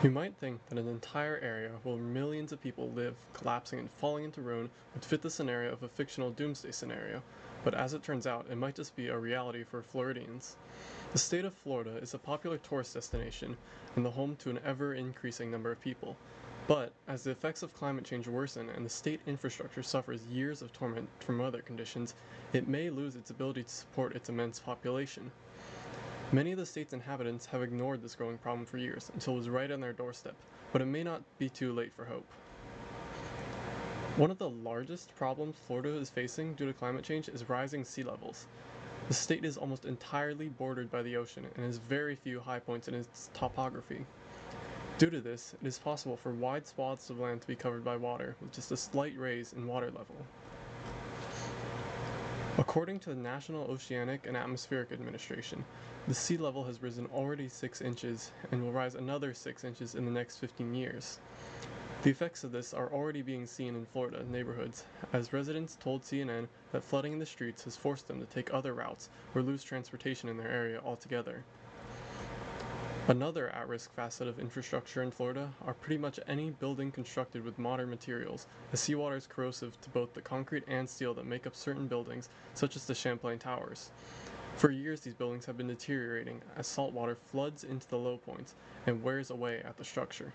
You might think that an entire area where millions of people live, collapsing and falling into ruin, would fit the scenario of a fictional doomsday scenario, but as it turns out, it might just be a reality for Floridians. The state of Florida is a popular tourist destination and the home to an ever-increasing number of people. But, as the effects of climate change worsen and the state infrastructure suffers years of torment from weather conditions, it may lose its ability to support its immense population. Many of the state's inhabitants have ignored this growing problem for years until it was right on their doorstep, but it may not be too late for hope. One of the largest problems Florida is facing due to climate change is rising sea levels. The state is almost entirely bordered by the ocean and has very few high points in its topography. Due to this, it is possible for wide swaths of land to be covered by water with just a slight raise in water level. According to the National Oceanic and Atmospheric Administration, the sea level has risen already 6 inches and will rise another 6 inches in the next 15 years. The effects of this are already being seen in Florida neighborhoods, as residents told CNN that flooding in the streets has forced them to take other routes or lose transportation in their area altogether. Another at-risk facet of infrastructure in Florida are pretty much any building constructed with modern materials, as seawater is corrosive to both the concrete and steel that make up certain buildings, such as the Champlain Towers. For years these buildings have been deteriorating as salt water floods into the low points and wears away at the structure.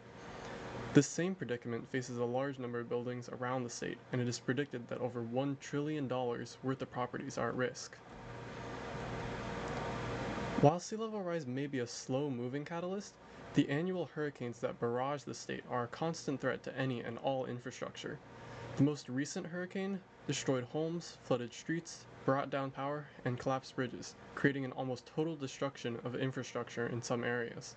This same predicament faces a large number of buildings around the state, and it is predicted that over $1 trillion worth of properties are at risk. While sea level rise may be a slow-moving catalyst, the annual hurricanes that barrage the state are a constant threat to any and all infrastructure. The most recent hurricane destroyed homes, flooded streets, brought down power, and collapsed bridges, creating an almost total destruction of infrastructure in some areas.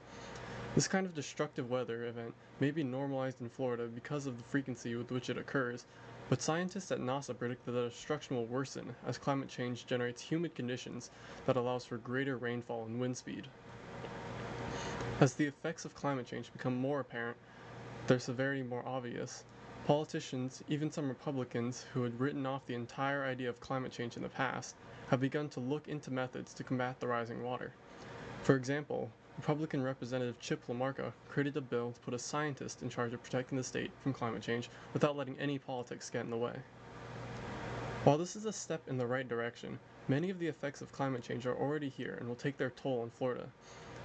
This kind of destructive weather event may be normalized in Florida because of the frequency with which it occurs, but scientists at NASA predict that the destruction will worsen as climate change generates humid conditions that allows for greater rainfall and wind speed. As the effects of climate change become more apparent, their severity more obvious, politicians, even some Republicans who had written off the entire idea of climate change in the past, have begun to look into methods to combat the rising water. For example, Republican Representative Chip LaMarca created a bill to put a scientist in charge of protecting the state from climate change without letting any politics get in the way. While this is a step in the right direction, many of the effects of climate change are already here and will take their toll on Florida.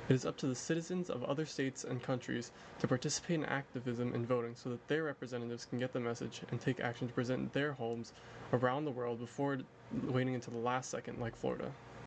It is up to the citizens of other states and countries to participate in activism and voting so that their representatives can get the message and take action to present their homes around the world before waiting until the last second like Florida.